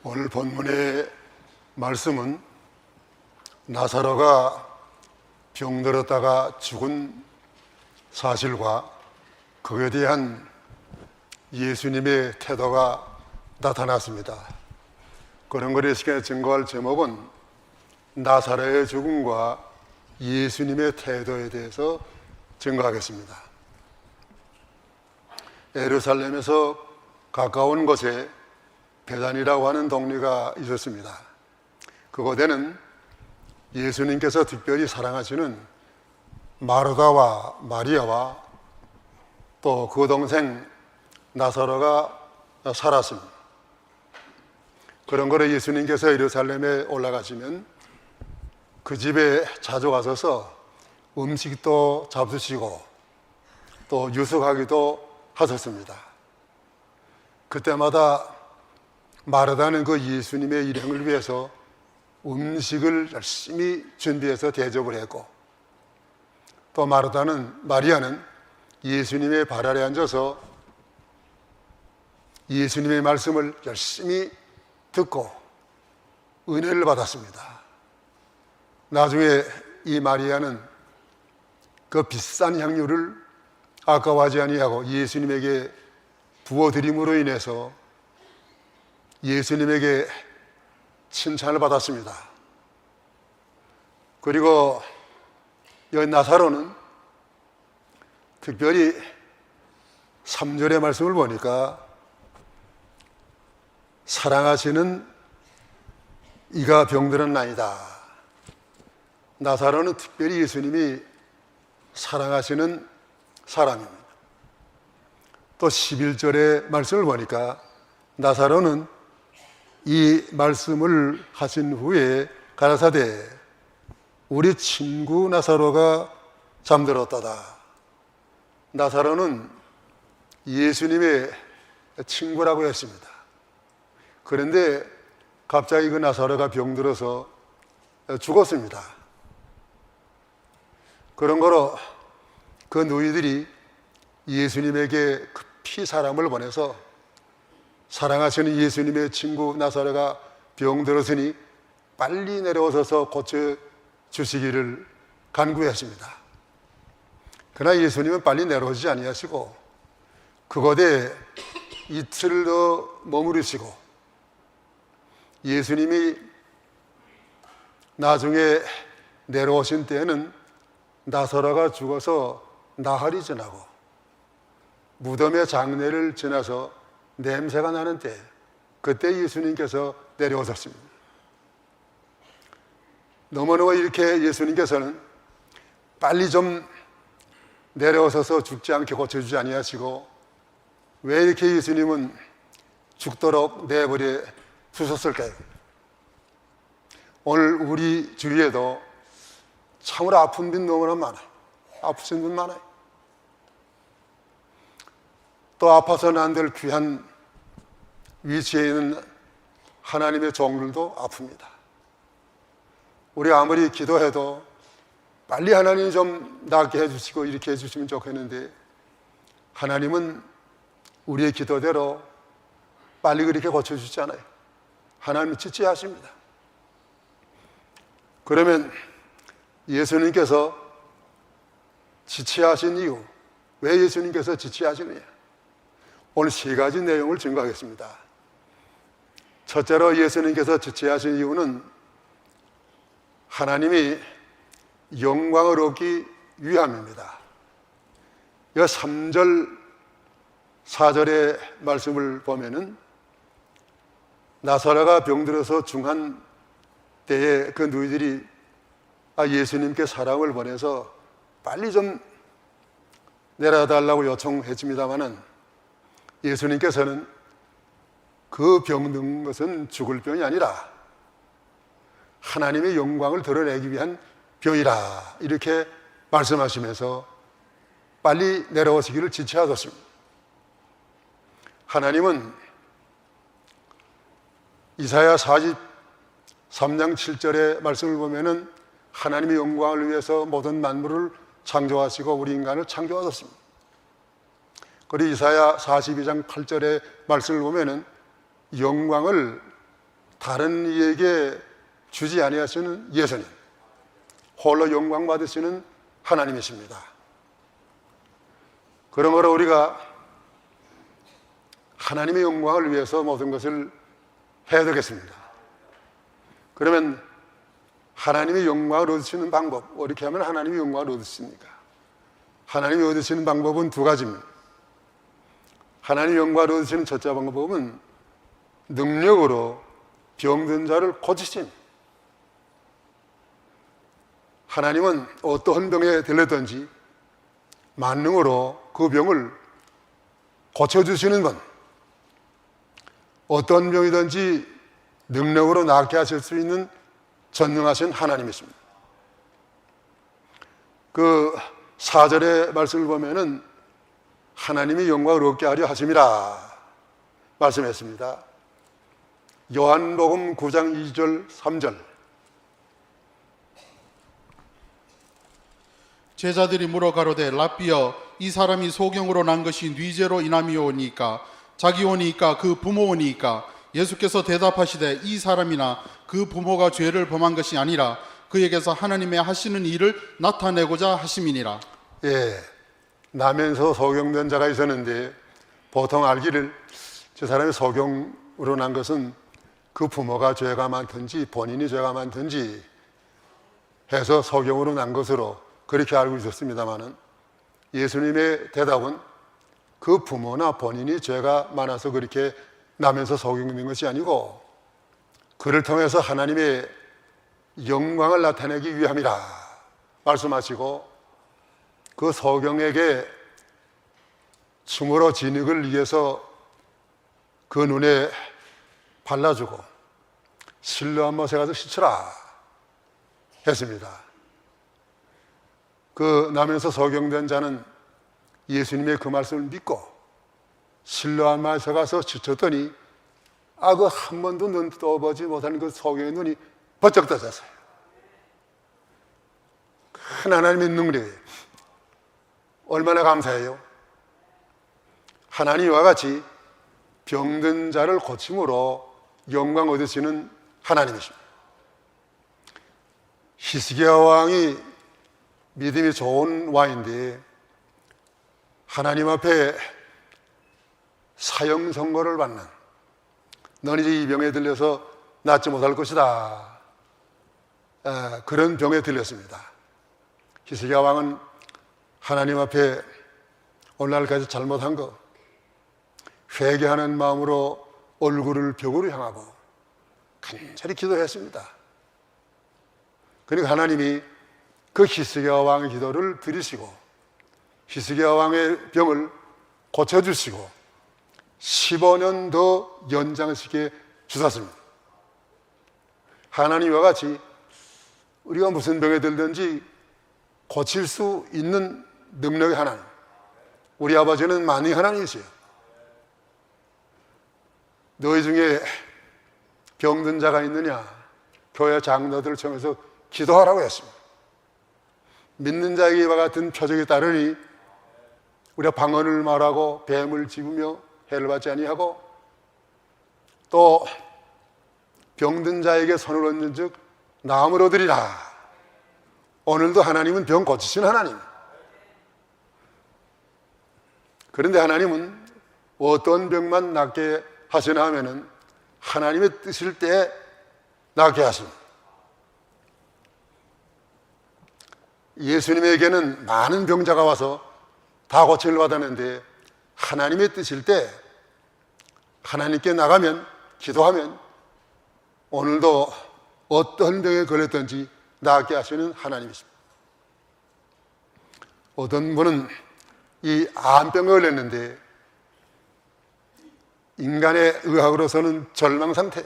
오늘 본문의 말씀은 나사로가 병들었다가 죽은 사실과 그에 대한 예수님의 태도가 나타났습니다. 그런 것에 시간에 증거할 제목은 나사로의 죽음과 예수님의 태도에 대해서 증거하겠습니다. 예루살렘에서 가까운 곳에 베단이라고 하는 동네가 있었습니다. 그곳에는 예수님께서 특별히 사랑하시는 마르다와 마리아와 또 그 동생 나사로가 살았습니다. 그런 거로 예수님께서 예루살렘에 올라가시면 그 집에 자주 가셔서 음식도 잡수시고 또 유숙하기도 하셨습니다. 그때마다 마르다는 그 예수님의 일행을 위해서 음식을 열심히 준비해서 대접을 했고, 또 마리아는 예수님의 발 아래 앉아서 예수님의 말씀을 열심히 듣고 은혜를 받았습니다. 나중에 이 마리아는 그 비싼 향유를 아까워하지 아니하고 예수님에게 부어드림으로 인해서 예수님에게 칭찬을 받았습니다. 그리고 이 나사로는 특별히 3절의 말씀을 보니까 사랑하시는 이가 병들었나이다. 나사로는 특별히 예수님이 사랑하시는 사람입니다. 또 11절의 말씀을 보니까 나사로는 이 말씀을 하신 후에 가라사대 우리 친구 나사로가 잠들었다다. 나사로는 예수님의 친구라고 했습니다. 그런데 갑자기 그 나사로가 병들어서 죽었습니다. 그런 거로 그 누이들이 예수님에게 급히 사람을 보내서 사랑하시는 예수님의 친구 나사로가 병들었으니 빨리 내려오셔서 고쳐주시기를 간구했습니다. 그러나 예수님은 빨리 내려오지 아니하시고 그곳에 이틀 더 머무르시고, 예수님이 나중에 내려오신 때에는 나사로가 죽어서 나흘이 지나고 무덤의 장례를 지나서 냄새가 나는 때, 그때 예수님께서 내려오셨습니다. 너무너무 이렇게 예수님께서는 빨리 좀 내려오셔서 죽지 않게 고쳐주지 아니하시고 왜 이렇게 예수님은 죽도록 내버려 두셨을까요? 오늘 우리 주위에도 참으로 아픈 분 너무나 많아요. 아프신 분 많아요. 또 아파서는 안 될 귀한 위치에 있는 하나님의 종들도 아픕니다. 우리 아무리 기도해도 빨리 하나님 좀 낫게 해주시고 이렇게 해주시면 좋겠는데, 하나님은 우리의 기도대로 빨리 그렇게 고쳐주지 않아요. 하나님은 지체하십니다. 그러면 예수님께서 지체하신 이유, 왜 예수님께서 지체하시느냐? 오늘 세 가지 내용을 증거하겠습니다. 첫째로 예수님께서 지체하신 이유는 하나님이 영광을 얻기 위함입니다. 이 3절, 4절의 말씀을 보면은 나사로가 병들어서 중한 때에 그 누이들이 예수님께 사람을 보내서 빨리 좀 내려달라고 요청했습니다마는 예수님께서는 그 병든 것은 죽을 병이 아니라 하나님의 영광을 드러내기 위한 병이라 이렇게 말씀하시면서 빨리 내려오시기를 지체하셨습니다. 하나님은 이사야 43장 7절의 말씀을 보면은 하나님의 영광을 위해서 모든 만물을 창조하시고 우리 인간을 창조하셨습니다. 그리고 이사야 42장 8절의 말씀을 보면은 영광을 다른 이에게 주지 아니하시는 예수님, 홀로 영광 받으시는 하나님이십니다. 그러므로 우리가 하나님의 영광을 위해서 모든 것을 해야 되겠습니다. 그러면 하나님의 영광을 얻으시는 방법, 어떻게 하면 하나님의 영광을 얻으십니까? 하나님이 얻으시는 방법은 두 가지입니다. 하나님의 영광을 얻으시는 첫째 방법은 능력으로 병든 자를 고치심. 하나님은 어떠한 병에 들렸든지 만능으로 그 병을 고쳐주시는 분, 어떤 병이든지 능력으로 낫게 하실 수 있는 전능하신 하나님이십니다. 그 4절의 말씀을 보면은 하나님이 영광을 얻게 하려 하심이라 말씀했습니다. 요한복음 9장 2절 3절. 제자들이 물어 가로되 랍비여 이 사람이 소경으로 난 것이 뉘제로 인함이오니까 자기오니까 그 부모오니까 예수께서 대답하시되 이 사람이나 그 부모가 죄를 범한 것이 아니라 그에게서 하나님의 하시는 일을 나타내고자 하심이니라. 예, 나면서 소경된 자가 있었는데 보통 알기를 저 사람이 소경으로 난 것은 그 부모가 죄가 많든지 본인이 죄가 많든지 해서 소경으로 난 것으로 그렇게 알고 있었습니다마는 예수님의 대답은 그 부모나 본인이 죄가 많아서 그렇게 나면서 소경된 것이 아니고 그를 통해서 하나님의 영광을 나타내기 위함이라 말씀하시고 그 소경에게 충으로 진흙을 위해서 그 눈에 발라주고 실로 한 못에 가서 씻으라 했습니다. 그 나면서 소경된 자는 예수님의 그 말씀을 믿고 실로 한 못에 가서 씻었더니 그 한 번도 눈 떠보지 못한 그 소경의 눈이 번쩍 떠졌어요. 큰 하나님의 능력이에요. 얼마나 감사해요. 하나님과 같이 병든 자를 고침으로 영광 얻으시는 하나님이십니다. 히스기야 왕이 믿음이 좋은 왕인데 하나님 앞에 사형 선고를 받는, 너는 이제 이 병에 들려서 낫지 못할 것이다, 그런 병에 들렸습니다. 히스기야 왕은 하나님 앞에 오늘날까지 잘못한 거 회개하는 마음으로 얼굴을 벽으로 향하고 간절히 기도했습니다. 그러니까 하나님이 그 히스기야 왕의 기도를 들으시고 히스기야 왕의 병을 고쳐주시고 15년 더 연장시켜 주셨습니다. 하나님과 같이 우리가 무슨 병에 들든지 고칠 수 있는 능력의 하나님, 우리 아버지는 만능의 하나님이세요. 너희 중에 병든 자가 있느냐? 교회 장로들을 청해서 기도하라고 했습니다. 믿는 자에게 이와 같은 표적이 따르니 우리가 방언을 말하고 뱀을 집으며 해를 받지 아니하고 또 병든 자에게 손을 얹은 즉 나음을 얻으리라. 오늘도 하나님은 병 고치신 하나님. 그런데 하나님은 어떤 병만 낫게 하시나 하면은 하나님의 뜻일 때 낫게 하십니다. 예수님에게는 많은 병자가 와서 다 고침을 받았는데 하나님의 뜻일 때 하나님께 나가면, 기도하면 오늘도 어떤 병에 걸렸든지 낫게 하시는 하나님이십니다. 어떤 분은 이 암병에 걸렸는데 인간의 의학으로서는 절망 상태,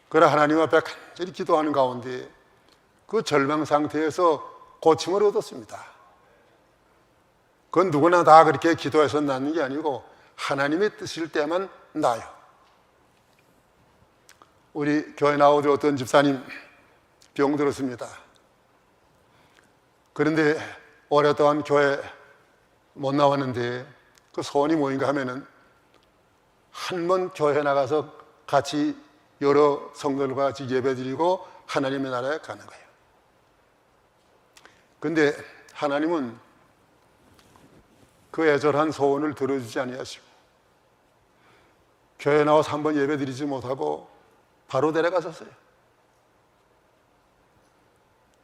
그러나 하나님 앞에 간절히 기도하는 가운데 그 절망 상태에서 고침을 얻었습니다. 그건 누구나 다 그렇게 기도해서 낫는 게 아니고 하나님의 뜻일 때만 나요. 우리 교회 나오던 어떤 집사님 병 들었습니다. 그런데 오랫동안 교회 못 나왔는데 그 소원이 뭐인가 하면은 한 번 교회 나가서 같이 여러 성도들과 같이 예배드리고 하나님의 나라에 가는 거예요. 근데 하나님은 그 애절한 소원을 들어주지 아니하시고 교회 나와서 한번 예배드리지 못하고 바로 데려가셨어요.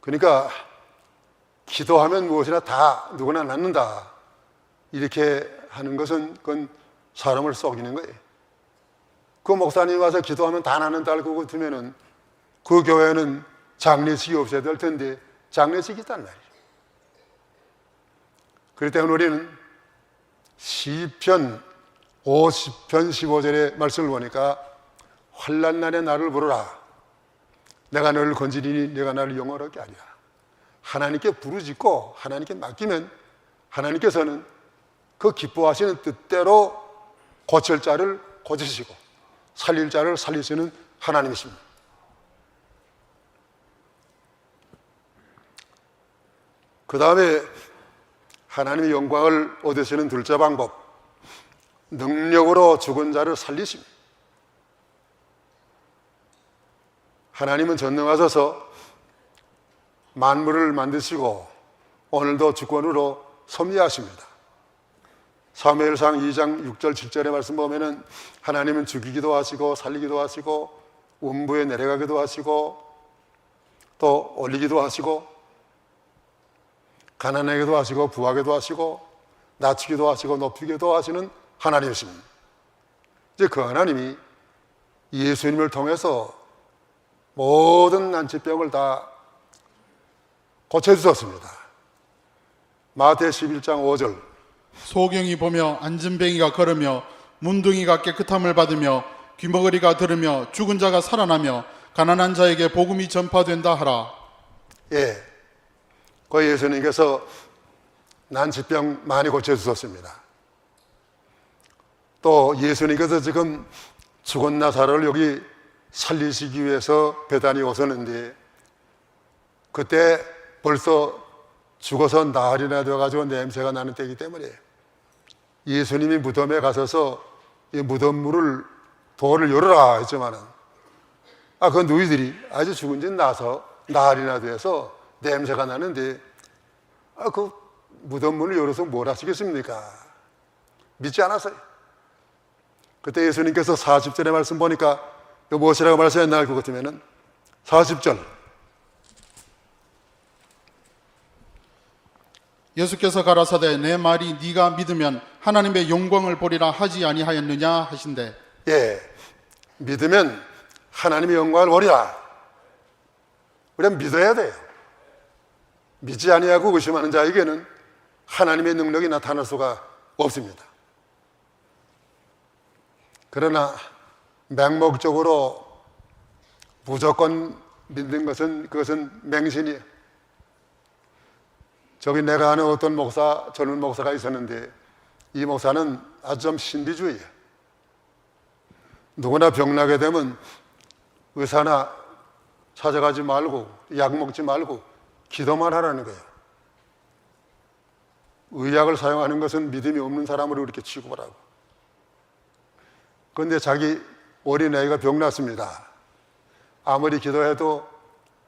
그러니까 기도하면 무엇이나 다 누구나 낫는다 이렇게 하는 것은 그건 사람을 속이는 거예요. 그 목사님이 와서 기도하면 다 낫는다 알고 같으면은 그 교회는 장례식이 없어야 될 텐데 장례식이 있단 말이에요. 그렇기 때문에 우리는 시편 50편 15절의 말씀을 보니까 환난 날에 나를 부르라. 내가 너를 건지리니 내가 나를 영원하게 하리라. 하나님께 부르짖고 하나님께 맡기면 하나님께서는 그 기뻐하시는 뜻대로 고칠 자를 고치시고 살릴 자를 살리시는 하나님이십니다. 그 다음에 하나님의 영광을 얻으시는 둘째 방법, 능력으로 죽은 자를 살리십니다. 하나님은 전능하셔서 만물을 만드시고 오늘도 주권으로 섭리하십니다. 사무엘상 2장 6절 7절의 말씀 보면은 하나님은 죽이기도 하시고 살리기도 하시고 원부에 내려가기도 하시고 또 올리기도 하시고 가난하게도 하시고 부하게도 하시고 낮추기도 하시고 높이기도 하시는 하나님이십니다. 이제 그 하나님이 예수님을 통해서 모든 난치병을 다 고쳐주셨습니다. 마태 11장 5절 소경이 보며 앉은뱅이가 걸으며 문둥이가 깨끗함을 받으며 귀머거리가 들으며 죽은 자가 살아나며 가난한 자에게 복음이 전파된다 하라. 예, 그 예수님께서 난치병 많이 고쳐주셨습니다. 또 예수님께서 지금 죽은 나사로를 여기 살리시기 위해서 베다니 오셨는데 그때 벌써 죽어서 나흘이나 되어가지고 냄새가 나는 때이기 때문에 예수님이 무덤에 가셔서 이 무덤물을 돌을 열어라 했지만은 그 누이들이 아주 죽은 지 나서 나흘이나 돼서 냄새가 나는데 그 무덤문을 열어서 뭘 하시겠습니까? 믿지 않았어요. 그때 예수님께서 40절의 말씀 보니까 무엇이라고 말씀했나 할 것 같으면은 40절 예수께서 가라사대 내 말이 네가 믿으면 하나님의 영광을 보리라 하지 아니하였느냐 하신대. 예, 믿으면 하나님의 영광을 보리라. 우리는 믿어야 돼요. 믿지 아니하고 의심하는 자에게는 하나님의 능력이 나타날 수가 없습니다. 그러나 맹목적으로 무조건 믿는 것은 그것은 맹신이에요. 저기 내가 아는 어떤 목사, 젊은 목사가 있었는데 이 목사는 아주 좀 신비주의예요. 누구나 병나게 되면 의사나 찾아가지 말고 약 먹지 말고 기도만 하라는 거예요. 의약을 사용하는 것은 믿음이 없는 사람으로 이렇게 취급을 하고. 그런데 자기 어린애가 병났습니다. 아무리 기도해도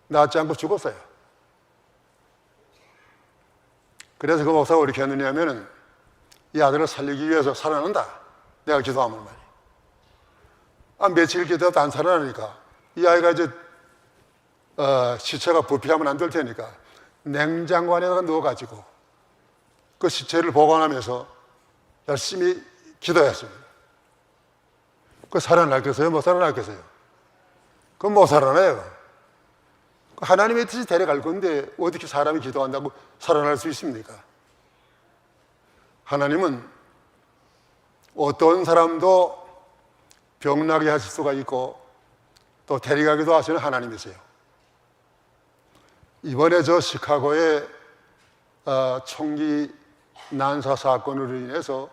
낫지 않고 죽었어요. 그래서 그 목사가 어떻게 했느냐면은 이 아들을 살리기 위해서 살아난다. 내가 기도하면 말이에요. 며칠 기도해도 안 살아나니까 이 아이가 이제 시체가 부패하면 안 될 테니까 냉장고 안에다가 넣어가지고 그 시체를 보관하면서 열심히 기도했습니다. 그 살아나겠어요? 못 살아나겠어요? 그건 못 살아나요. 하나님의 뜻이 데려갈 건데 어떻게 사람이 기도한다고 살아날 수 있습니까? 하나님은 어떤 사람도 병나게 하실 수가 있고 또 데려가기도 하시는 하나님이세요. 이번에 저 시카고의 총기 난사 사건으로 인해서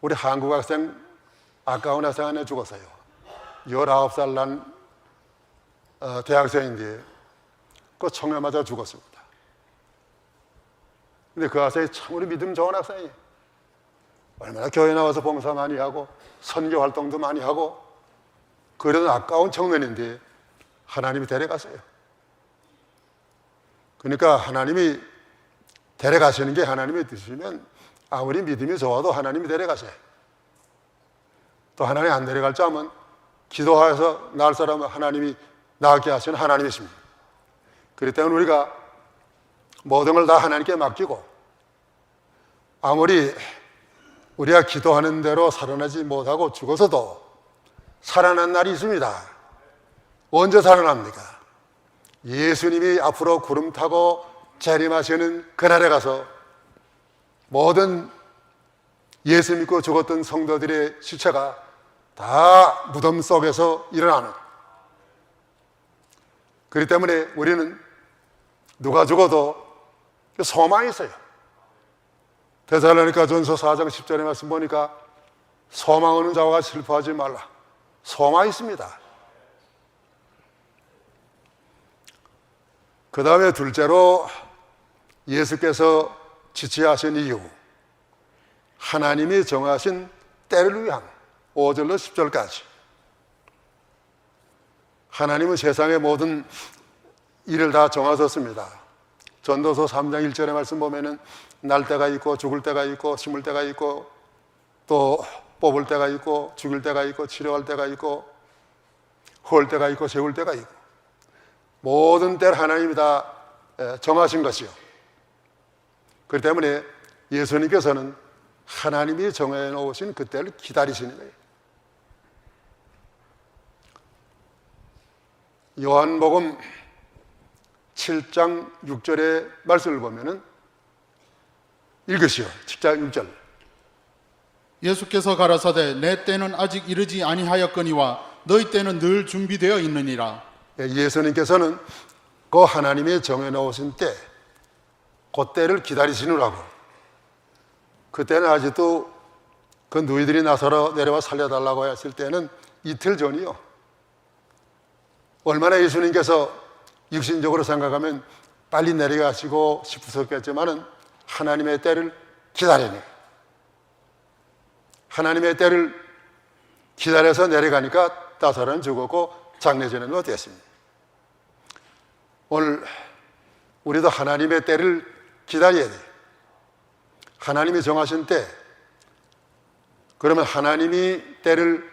우리 한국 학생 아까운 학생 하나 죽었어요. 19살 난 대학생인데 그 총에 맞아 죽었습니다. 근데 그 학생이 참으로 믿음 좋은 학생이에요. 얼마나 교회 나와서 봉사 많이 하고 선교 활동도 많이 하고 그래도 아까운 청년인데 하나님이 데려갔어요. 그러니까 하나님이 데려가시는 게 하나님의 뜻이면 아무리 믿음이 좋아도 하나님이 데려가세요. 또 하나님이 안 데려갈 줄 알면 기도하여서 낳을 사람은 하나님이 낳게 하시는 하나님이십니다. 그렇기 때문에 우리가 모든 걸 다 하나님께 맡기고 아무리 우리가 기도하는 대로 살아나지 못하고 죽어서도 살아난 날이 있습니다. 언제 살아납니까? 예수님이 앞으로 구름 타고 재림하시는 그날에 가서 모든 예수 믿고 죽었던 성도들의 시체가 다 무덤 속에서 일어나는, 그렇기 때문에 우리는 누가 죽어도 소망이 있어요. 데살로니가 전서 4장 10절의 말씀 보니까 소망 없는 자와 슬퍼하지 말라. 소망이 있습니다. 그 다음에 둘째로 예수께서 지체하신 이유, 하나님이 정하신 때를 위함. 5절로 10절까지 하나님은 세상의 모든 일을 다 정하셨습니다. 전도서 3장 1절의 말씀 보면은 날 때가 있고 죽을 때가 있고 심을 때가 있고 또 뽑을 때가 있고 죽일 때가 있고 치료할 때가 있고 허울 때가 있고 세울 때가 있고 모든 때를 하나님이 다 정하신 것이요. 그렇기 때문에 예수님께서는 하나님이 정해 놓으신 그 때를 기다리시는 거예요. 요한복음 7장 6절의 말씀을 보면은 읽으시오. 7장 6절. 예수께서 가라사대 내 때는 아직 이르지 아니하였거니와 너희 때는 늘 준비되어 있느니라. 예수님께서는 그 하나님이 정해 놓으신 때, 그 때를 기다리시느라고. 그때는 아직도 그 누이들이 나서러 내려와 살려달라고 했을 때는 이틀 전이요. 얼마나 예수님께서 육신적으로 생각하면 빨리 내려가시고 싶으셨겠지만은 하나님의 때를 기다리네. 하나님의 때를 기다려서 내려가니까 나사로는 죽었고 장례전에는 어땠습니까? 오늘 우리도 하나님의 때를 기다려야 돼요. 하나님이 정하신 때, 그러면 하나님이 때를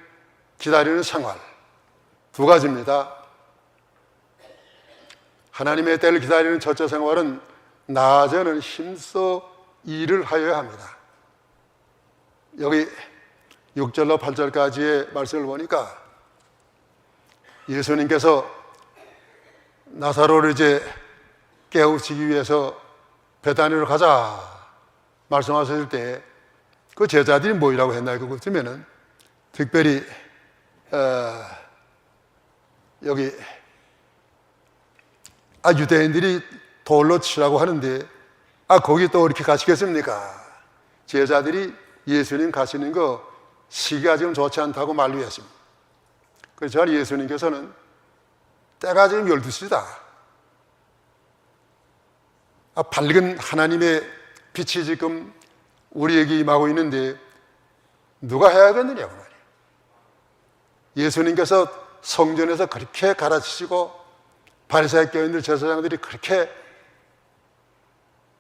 기다리는 생활 두 가지입니다. 하나님의 때를 기다리는 첫째 생활은 낮에는 힘써 일을 하여야 합니다. 여기 6절로 8절까지의 말씀을 보니까 예수님께서 나사로를 이제 깨우치기 위해서 베다니로 가자 말씀하셨을 때 그 제자들이 뭐라고 했나요? 그거 보면은 특별히 여기 유대인들이 돌로 치라고 하는데 거기 또 이렇게 가시겠습니까? 제자들이 예수님 가시는 거 시기가 지금 좋지 않다고 만류했습니다. 그래서 예수님께서는 때가 지금 12시다. 밝은 하나님의 빛이 지금 우리에게 임하고 있는데 누가 해야겠느냐고 말이에요. 예수님께서 성전에서 그렇게 가르치시고 바리새인 교인들 제사장들이 그렇게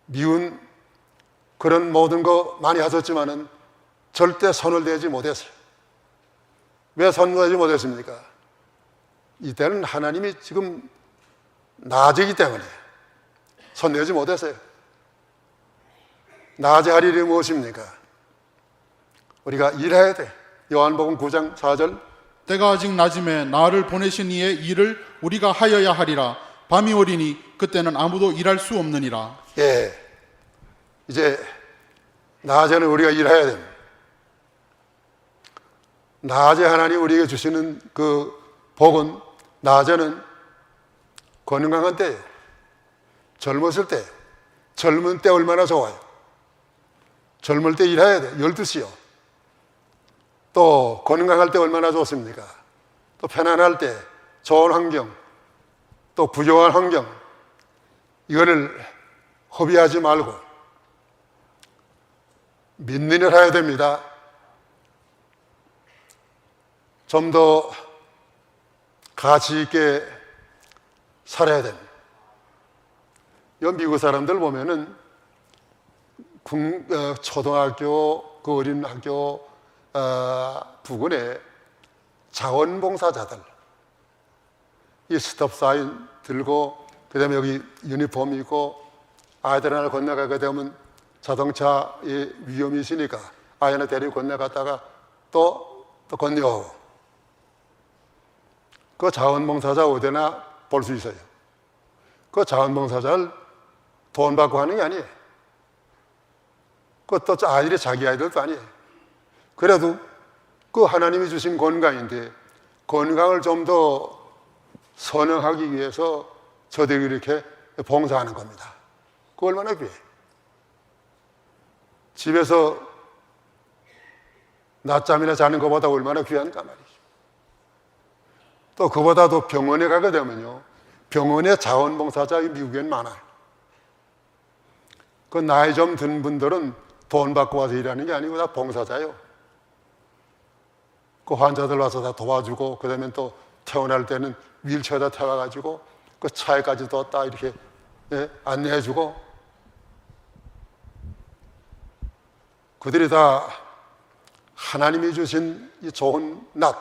미운 그런 모든 거 많이 하셨지만은 절대 손을 대지 못했어요. 왜 손을 대지 못했습니까? 이때는 하나님이 지금 낮이기 때문에 손 내지 못했어요. 낮에 할 일이 무엇입니까? 우리가 일해야 돼. 요한복음 9장 4절. 때가 아직 낮음에 나를 보내신 이의 일을 우리가 하여야 하리라. 밤이 오리니 그때는 아무도 일할 수 없느니라. 예, 이제 낮에는 우리가 일해야 됩니다. 낮에 하나님 우리에게 주시는 그 복은 낮에는 건강한 때예요. 젊었을 때, 젊은 때 얼마나 좋아요. 젊을 때 일해야 돼. 12시요. 또 건강할 때 얼마나 좋습니까? 또 편안할 때, 좋은 환경, 또 부정한 환경, 이거를 허비하지 말고 믿는 일 해야 됩니다. 좀 더 가치 있게 살아야 됩니다. 이 미국 사람들 보면은 초등학교, 그 어린 학교 부근에 자원봉사자들, 이 스톱 사인 들고, 그 다음에 여기 유니폼 입고 아이들 하나 건너가게 되면 자동차에 위험이 있으니까 아이 하나 데리고 건너갔다가 또 건너오고. 그 자원봉사자 어디나 볼 수 있어요. 그 자원봉사자를 돈 받고 하는 게 아니에요. 그것도 아이들이 자기 아이들도 아니에요. 그래도 그 하나님이 주신 건강인데 건강을 좀 더 선행하기 위해서 저들이 이렇게 봉사하는 겁니다. 그 얼마나 귀해요. 집에서 낮잠이나 자는 것보다 얼마나 귀한가 말이죠. 또 그보다도 병원에 가게 되면요, 병원에 자원봉사자가 미국엔 많아요. 그 나이 좀 든 분들은 돈 받고 와서 일하는 게 아니고 다 봉사자요. 그 환자들 와서 다 도와주고, 그 다음에 또 퇴원할 때는 휠체어에다 태워가지고 그 차에까지도 딱 이렇게 안내해주고, 그들이 다 하나님이 주신 이 좋은 낮,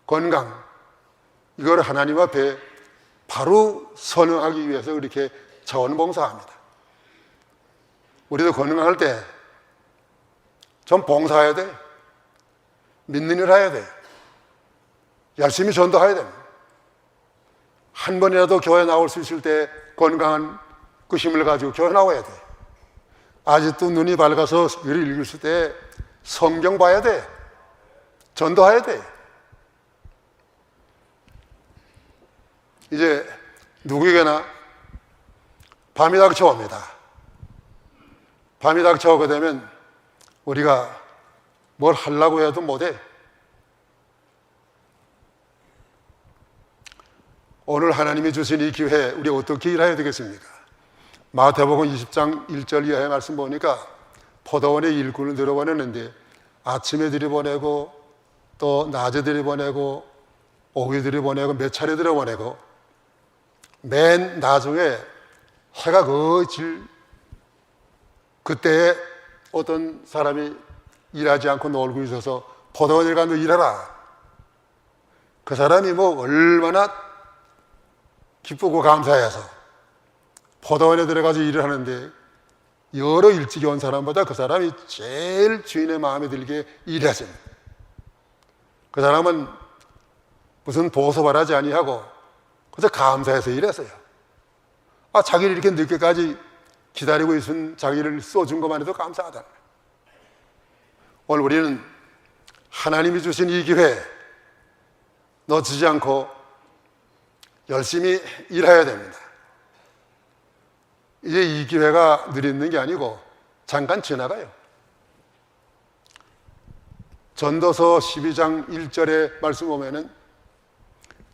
건강, 이걸 하나님 앞에 바로 선언하기 위해서 이렇게 자원봉사합니다. 우리도 건강할 때 좀 봉사해야 돼. 믿는 일 해야 돼. 열심히 전도해야 됩니다. 한 번이라도 교회 나올 수 있을 때 건강한 그 힘을 가지고 교회 나와야 돼. 아직도 눈이 밝아서 글을 읽을 때 성경 봐야 돼. 전도해야 돼. 이제 누구에게나 밤이 닥쳐옵니다. 밤이 닥쳐오게 되면 우리가 뭘 하려고 해도 못해. 오늘 하나님이 주신 이 기회에 우리 어떻게 일해야 되겠습니까? 마태복음 20장 1절 이하의 말씀 보니까 포도원에 일꾼을 들여보내는데 아침에 들여보내고 또 낮에 들여보내고 오후에 들여보내고 몇 차례 들여보내고 맨 나중에 해가 거의 질 그때에 어떤 사람이 일하지 않고 놀고 있어서 포도원에 가서 일하라. 그 사람이 뭐 얼마나 기쁘고 감사해서 포도원에 들어가서 일을 하는데 여러 일찍 온 사람보다 그 사람이 제일 주인의 마음에 들게 일했습니다. 그 사람은 무슨 보섭하지 아니하고 그래서 감사해서 일했어요. 자기를 이렇게 늦게까지 기다리고 있은 자기를 써준 것만 해도 감사하다. 오늘 우리는 하나님이 주신 이 기회 놓치지 않고 열심히 일해야 됩니다. 이제 이 기회가 늘 있는 게 아니고 잠깐 지나가요. 전도서 12장 1절에 말씀 보면은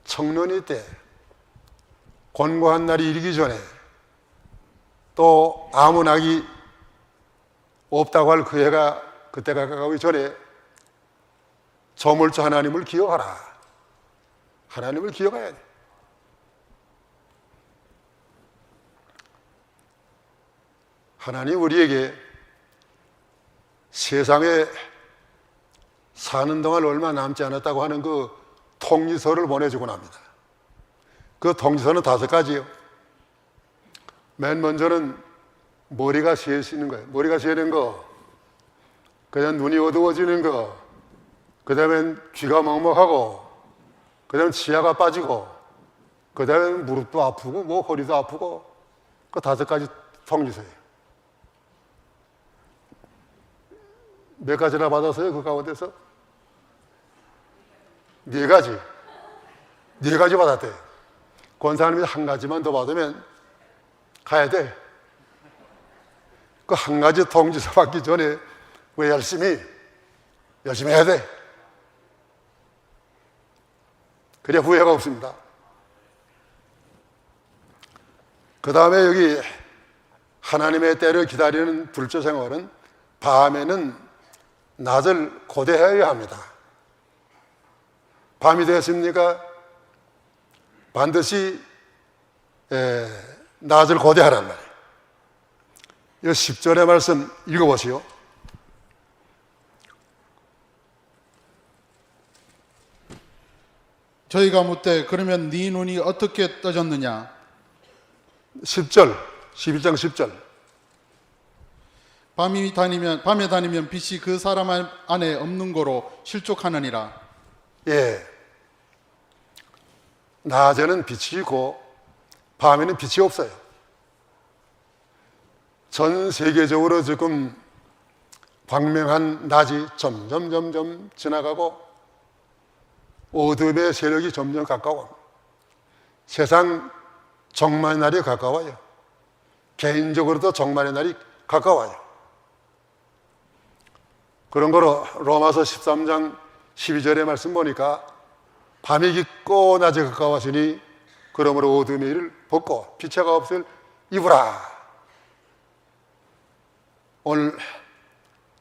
청년이 때 곤고한 날이 이르기 전에 또 아무 낙이 없다고 할 그 해가 그때가 가까우기 전에 저물주 하나님을 기억하라. 하나님을 기억해야 돼. 하나님 우리에게 세상에 사는 동안 얼마 남지 않았다고 하는 그 통지서를 보내주고 납니다. 그 통지서는 5가지요. 맨 먼저는 머리가 새어지는 거예요. 머리가 새는 거, 그 다음 눈이 어두워지는 거, 그 다음엔 귀가 먹먹하고, 그 다음에 치아가 빠지고, 그 다음에 무릎도 아프고 뭐 허리도 아프고, 그 5가지 통지서예요. 몇 가지나 받았어요? 그 가운데서? 4가지. 4가지 받았대요. 권사님이 1가지만 더 받으면 가야 돼. 그 1가지 통지서 받기 전에 왜 열심히 해야 돼. 그래야 후회가 없습니다. 그 다음에 여기 하나님의 때를 기다리는 불조 생활은 밤에는 낮을 고대해야 합니다. 밤이 되었습니까? 반드시 낮을 고대하란 말이에요. 이 10절의 말씀 읽어보시오. 저희가 묻되 그러면 네 눈이 어떻게 떠졌느냐? 10절, 11장 10절. 밤에 다니면 빛이 그 사람 안에 없는 거로 실족하느니라. 예. 낮에는 빛이 있고 밤에는 빛이 없어요. 전 세계적으로 지금 광명한 낮이 점점 지나가고 어둠의 세력이 점점 가까워. 세상 종말의 날이 가까워요. 개인적으로도 종말의 날이 가까워요. 그런 거로 로마서 13장 12절의 말씀 보니까 밤이 깊고 낮이 가까워지니 그러므로 어둠의 일을 벗고 빛의 값을 입으라. 오늘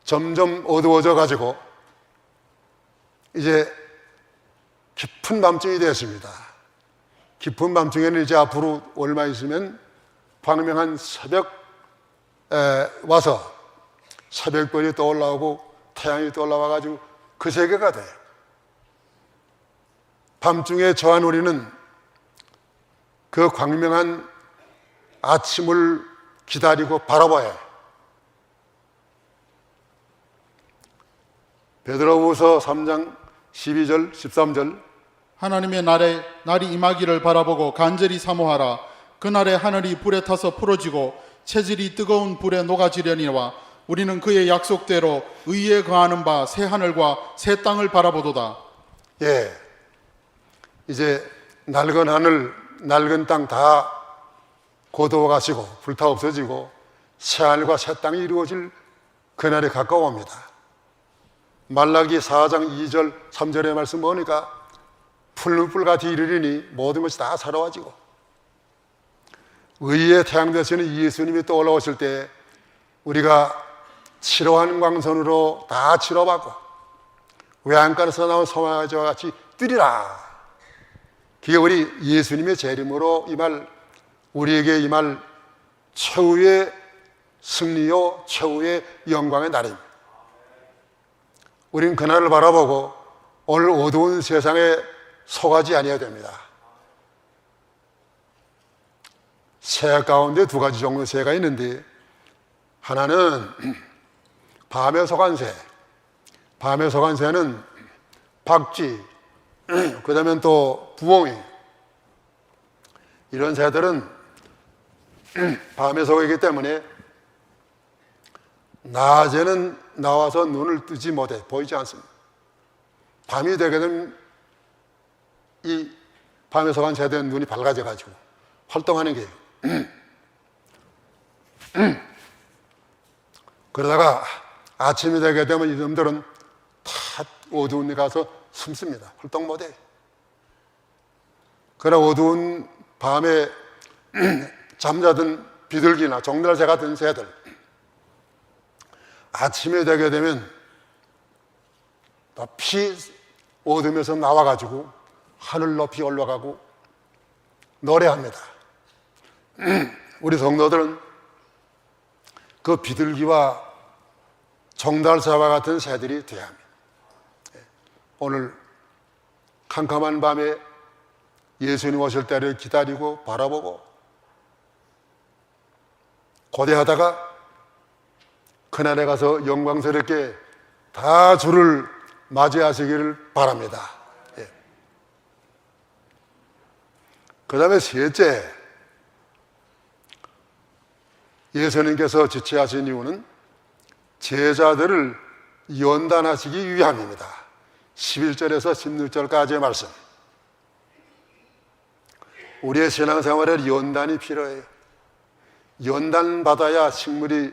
점점 어두워져 가지고 이제 깊은 밤중이 되었습니다. 깊은 밤중에는 이제 앞으로 얼마 있으면 광명한 새벽에 와서 새벽별이 떠올라오고 태양이 떠올라와 가지고 그 세계가 돼요. 밤중에 저한 우리는 그 광명한 아침을 기다리고 바라봐야 해요. 베드로후서 3장 12절 13절 하나님의 날이 임하기를 바라보고 간절히 사모하라. 그날에 하늘이 불에 타서 풀어지고 체질이 뜨거운 불에 녹아지려니와 우리는 그의 약속대로 의에 거하는 바 새 하늘과 새 땅을 바라보도다. 예, 이제 낡은 하늘, 낡은 땅 다 고도와 가시고 불타 없어지고 새 하늘과 새 땅이 이루어질 그날이 가까워옵니다. 말라기 4장 2절 3절의 말씀 보니까 푸른 불같이 이르리니 모든 것이 다 새로워지고 의의 태양 되시는 예수님이 또 올라오실 때 우리가 치러한 광선으로 다 치러받고 외양간에서 나온 소망아지와 같이 뛰리라. 그게 우리 예수님의 재림으로 임할, 우리에게 임할 최후의 승리요 최후의 영광의 날입니다. 우린 그날을 바라보고 오늘 어두운 세상에 속하지 아니어야 됩니다. 새 가운데 두 가지 종류의 새가 있는데 하나는 밤에 속한 새. 밤에 속한 새는 박쥐, 그 다음에 또 부엉이. 이런 새들은 밤에 속이기 때문에 낮에는 나와서 눈을 뜨지 못해 보이지 않습니다. 밤이 되게 되면 이 밤에 속한 새들은 눈이 밝아져 가지고 활동하는 게요. 그러다가 아침이 되게 되면 이놈들은 다 어두운 데 가서 숨습니다. 활동 못해. 그러나 어두운 밤에 잠자던 비둘기나 종달새 같은 새들 아침이 되게 되면 높이 어둠에서 나와가지고 하늘 높이 올라가고 노래합니다. 우리 성도들은 그 비둘기와 종달새와 같은 새들이 되어야 합니다. 오늘 캄캄한 밤에 예수님 오실 때를 기다리고 바라보고 고대하다가 그날에 가서 영광스럽게 다 주를 맞이하시기를 바랍니다. 예. 그 다음에 셋째, 예수님께서 지체하신 이유는 제자들을 연단하시기 위함입니다. 11절에서 16절까지의 말씀. 우리의 신앙생활에 연단이 필요해요. 연단받아야 식물이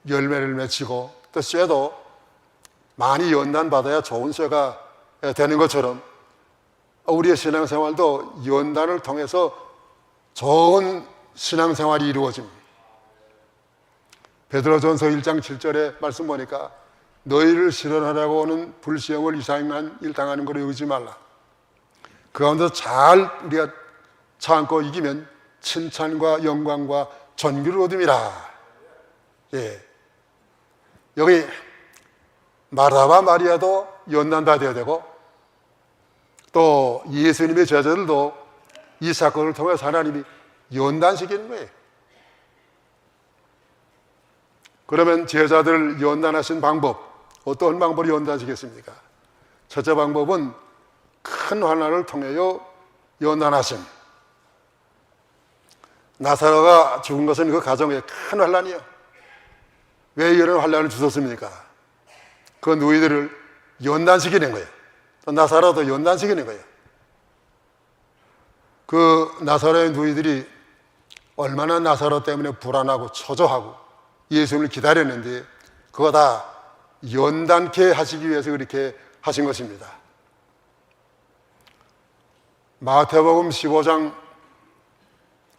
열매를 맺히고 또 쇠도 많이 연단받아야 좋은 쇠가 되는 것처럼 우리의 신앙생활도 연단을 통해서 좋은 신앙생활이 이루어집니다. 베드로전서 1장 7절의 말씀 보니까 너희를 실현하려고 하는 불시험을 이상한 일 당하는 것으로 여기지 말라. 그 가운데서 잘 우리가 참고 이기면 칭찬과 영광과 존귀를 얻음이라. 예. 여기 마르다와 마리아도 연단받아야 되고, 또 예수님의 제자들도 이 사건을 통해서 하나님이 연단시키는 거예요. 그러면 제자들을 연단하신 방법, 어떤 방법으로 연단시켰습니까? 첫째 방법은 큰 환난을 통하여 연단하심. 나사로가 죽은 것은 그 가정의 큰 환난이요. 왜 이런 환난을 주셨습니까? 그 누이들을 연단시키는 거예요. 또 나사로도 연단시키는 거예요. 그 나사로의 누이들이 얼마나 나사로 때문에 불안하고 초조하고 예수님을 기다렸는데, 그거 다 연단케 하시기 위해서 그렇게 하신 것입니다. 마태복음 15장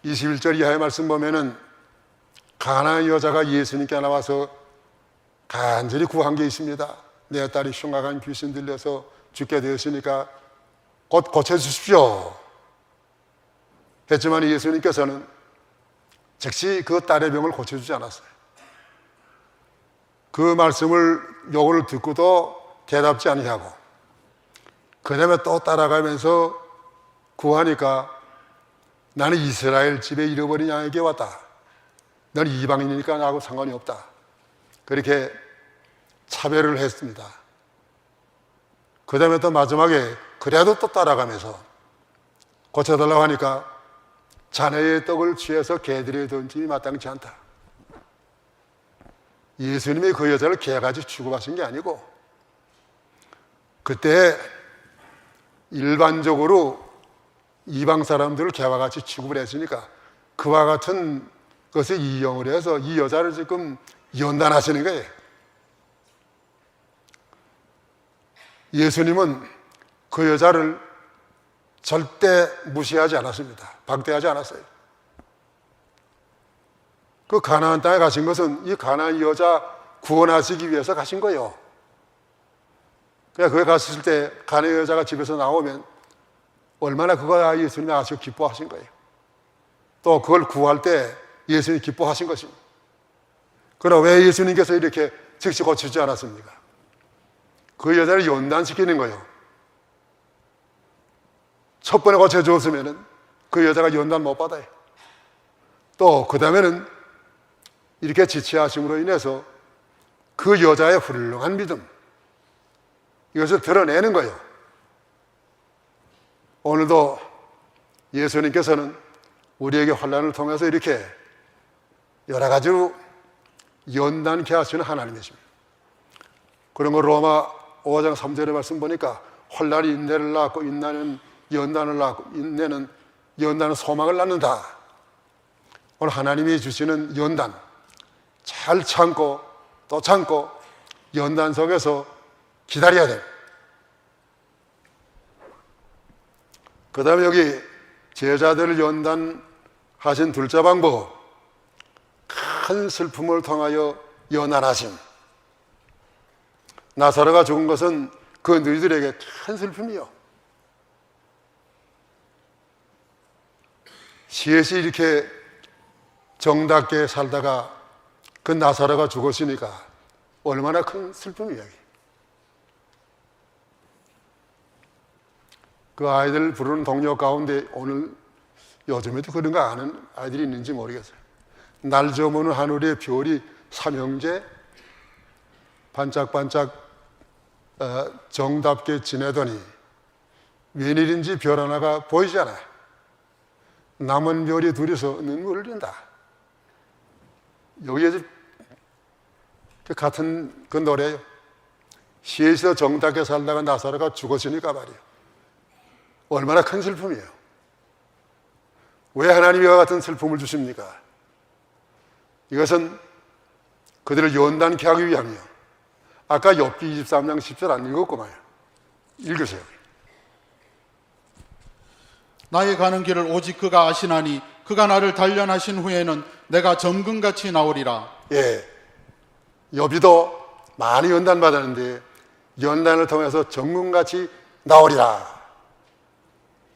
21절 이하의 말씀 보면은 가나안 여자가 예수님께 나와서 간절히 구한 게 있습니다. 내 딸이 흉악한 귀신 들려서 죽게 되었으니까 곧 고쳐주십시오 했지만 예수님께서는 즉시 그 딸의 병을 고쳐주지 않았어요. 그 말씀을 요걸 듣고도 대답지 아니하고 그 다음에 또 따라가면서 구하니까 나는 이스라엘 집에 잃어버린 양에게 왔다. 너는 이방인이니까 나하고 상관이 없다. 그렇게 차별을 했습니다. 그 다음에 또 마지막에 그래도 또 따라가면서 고쳐달라고 하니까 자네의 떡을 취해서 개들에 던짐이 마땅치 않다. 예수님이 그 여자를 개같이 취급하신 게 아니고, 그때 일반적으로 이방 사람들을 개와 같이 취급을 했으니까 그와 같은 것을 이용을 해서 이 여자를 지금 연단하시는 거예요. 예수님은 그 여자를 절대 무시하지 않았습니다. 박대하지 않았어요. 그 가나안 땅에 가신 것은 이 가나안 여자 구원하시기 위해서 가신 거예요. 그냥 거기 갔을 때 가나안 여자가 집에서 나오면 얼마나 그거 예수님이 아시고 기뻐하신 거예요. 또 그걸 구할 때 예수님이 기뻐하신 것입니다. 그러나 왜 예수님께서 이렇게 즉시 고치지 않았습니까? 그 여자를 연단시키는 거예요. 첫 번에 고쳐주었으면 그 여자가 연단 못 받아요. 또 그 다음에는 이렇게 지체하심으로 인해서 그 여자의 훌륭한 믿음, 이것을 드러내는 거예요. 오늘도 예수님께서는 우리에게 환난을 통해서 이렇게 여러 가지로 연단케 하시는 하나님이십니다. 그런 거 로마 5장 3절의 말씀 보니까 환난이 인내를 낳고 인내는 연단을 낳고 인내는 연단은 소망을 낳는다. 오늘 하나님이 주시는 연단 잘 참고 또 참고 연단 속에서 기다려야 돼요. 그 다음에 여기 제자들을 연단하신 둘째 방법, 큰 슬픔을 통하여 연단하심. 나사로가 죽은 것은 그 너희들에게 큰 슬픔이요. 시에서 이렇게 정답게 살다가 그 나사로가 죽었으니까 얼마나 큰 슬픔이야. 그 아이들 부르는 동료 가운데 오늘 요즘에도 그런 거 아는 아이들이 있는지 모르겠어요. 날 저무는 하늘의 별이 삼형제 반짝반짝 정답게 지내더니 웬일인지 별 하나가 보이지 않아요. 남은 별이 둘이서 눈물을 흘린다. 여기에 같은 그 노래예요. 시에서 정답게 살다가 나사로가 죽었으니까 말이에요. 얼마나 큰 슬픔이에요. 왜 하나님이 이와 같은 슬픔을 주십니까? 이것은 그들을 연단케 하기 위함이요. 아까 욥기 23장 10절 안 읽었구만요. 읽으세요. 나의 가는 길을 오직 그가 아시나니 그가 나를 단련하신 후에는 내가 점금같이 나오리라. 예, 욥이도 많이 연단받았는데 연단을 통해서 점금같이 나오리라.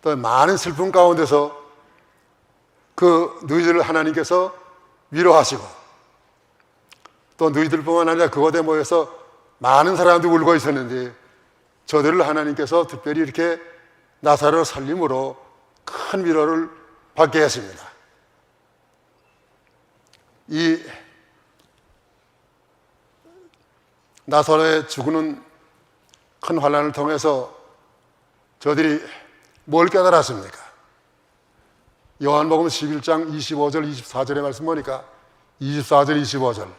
또 많은 슬픔 가운데서 그 너희들을 하나님께서 위로하시고, 또 너희들뿐만 아니라 그곳에 모여서 많은 사람들이 울고 있었는데 저들을 하나님께서 특별히 이렇게 나사로를 살림으로 큰 위로를 받게 했습니다. 이 나사로의 죽는 큰 환난을 통해서 저들이 뭘 깨달았습니까? 요한복음 11장 25절 24절의 말씀 보니까 24절 25절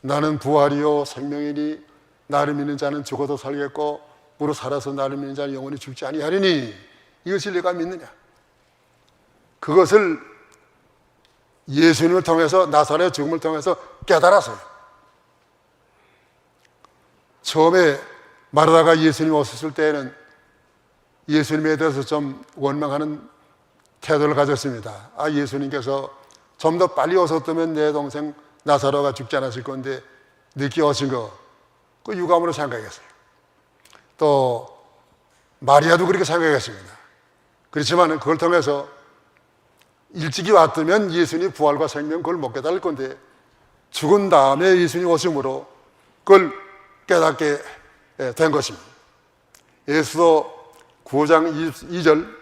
나는 부활이요 생명이니 나를 믿는 자는 죽어도 살겠고 무릇 살아서 나를 믿는 자는 영원히 죽지 아니하리니 이것을 내가 믿느냐? 그것을 예수님을 통해서 나사로의 죽음을 통해서 깨달았어요. 처음에 마르다가 예수님 오셨을 때에는 예수님에 대해서 좀 원망하는 태도를 가졌습니다. 아, 예수님께서 좀 더 빨리 오셨다면 내 동생 나사로가 죽지 않았을 건데 늦게 오신 거, 그 유감으로 생각했어요. 또 마리아도 그렇게 생각했습니다. 그렇지만 그걸 통해서 일찍이 왔다면 예수님 부활과 생명 그걸 못 깨달을 건데 죽은 다음에 예수님 오심으로 그걸 깨닫게 된 것입니다. 예수도 9장 2절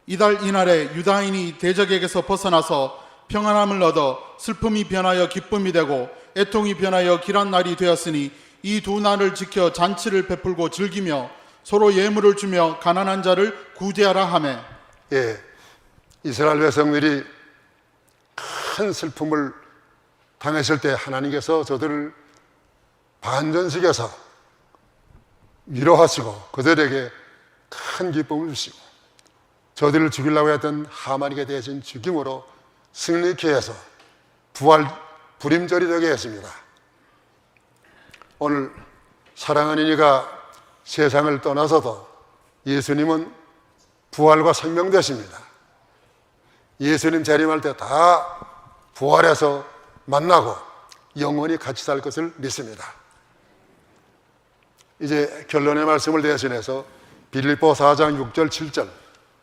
이달 이날에 유다인이 대적에게서 벗어나서 평안함을 얻어 슬픔이 변하여 기쁨이 되고 애통이 변하여 길한 날이 되었으니 이 두 날을 지켜 잔치를 베풀고 즐기며 서로 예물을 주며 가난한 자를 구제하라 하매. 예, 이스라엘 백성들이 큰 슬픔을 당했을 때 하나님께서 저들을 반전시켜서 위로하시고 그들에게 큰 기쁨을 주시고 저들을 죽이려고 했던 하만에게 대신 죽임으로 승리케 해서 부활 불임절이 되게 했습니다. 오늘 사랑하는 이가 세상을 떠나서도 예수님은 부활과 생명 되십니다. 예수님 재림할 때 다 부활해서 만나고 영원히 같이 살 것을 믿습니다. 이제 결론의 말씀을 대신해서 빌립보 4장 6절 7절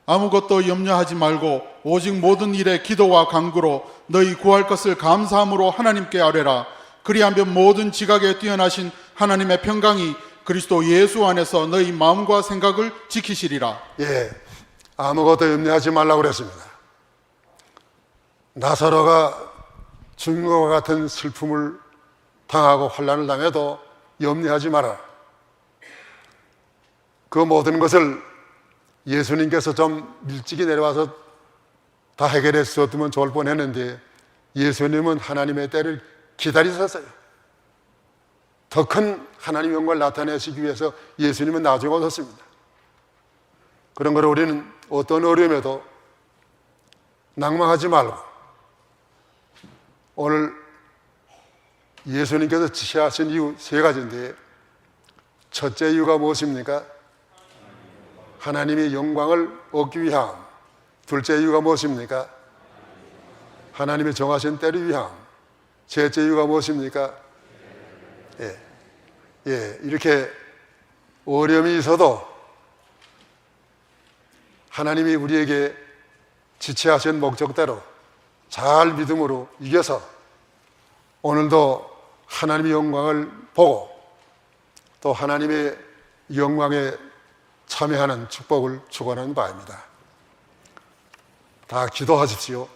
아무것도 염려하지 말고 오직 모든 일에 기도와 간구로 너희 구할 것을 감사함으로 하나님께 아뢰라. 그리하면 모든 지각에 뛰어나신 하나님의 평강이 그리스도 예수 안에서 너희 마음과 생각을 지키시리라. 예, 아무것도 염려하지 말라고 그랬습니다. 나사로가 죽는 것과 같은 슬픔을 당하고 환난을 당해도 염려하지 마라. 그 모든 것을 예수님께서 좀 일찍이 내려와서 다 해결했었으면 좋을 뻔했는데 예수님은 하나님의 때를 기다리셨어요. 더 큰 하나님의 영광을 나타내시기 위해서 예수님은 나중에 오셨습니다. 그런 걸 우리는 어떤 어려움에도 낭망하지 말고 오늘 예수님께서 지시하신 이유 세 가지인데 첫째 이유가 무엇입니까? 하나님의 영광을 얻기 위함. 둘째 이유가 무엇입니까? 하나님의 정하신 때를 위함. 셋째 이유가 무엇입니까? 이렇게 어려움이 있어도 하나님이 우리에게 지체하신 목적대로 잘 믿음으로 이겨서 오늘도 하나님의 영광을 보고 또 하나님의 영광에 참여하는 축복을 축원하는 바입니다. 다 기도하십시오.